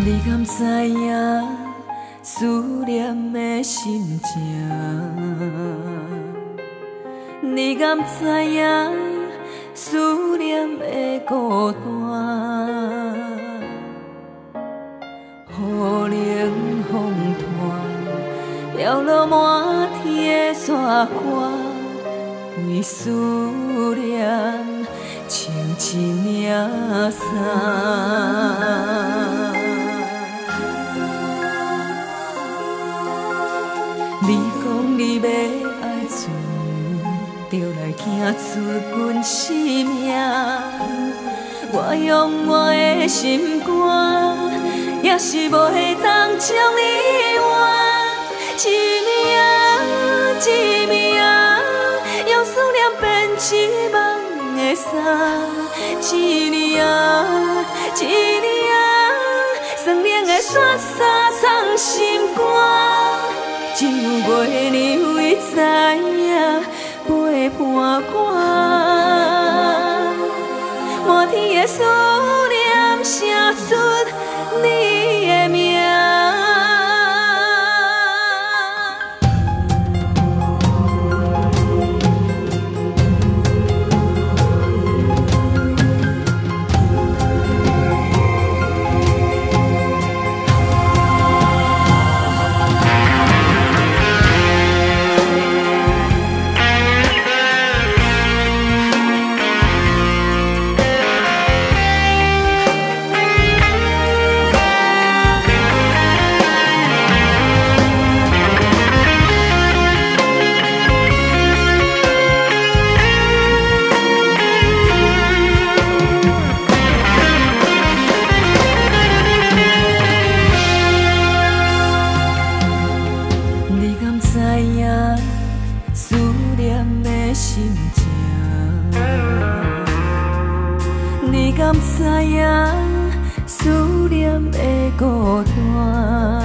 你敢知影思念的心情？你敢知影思念的孤单？雨淋风断，飘落满天的雪花，为思念穿一领衫。你讲你要爱自由，就来行出阮生命。我用我的心肝，也是袂当将你换。一命一命，用思念编一梦的衫。一年一年，酸冷的雪沙藏心肝。只有月亮会知影陪伴我，满天的思念写出你的名。思念的心情，你敢知影思念的孤单？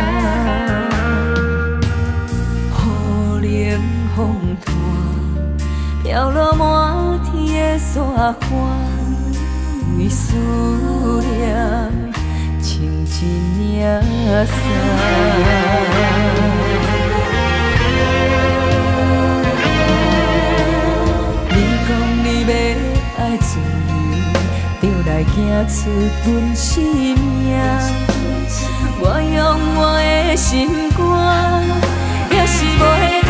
雨淋风断，飘落满天的雪花，为思念穿一领衫。爱自由，就来行出阮生命。我用我的心肝，也是袂。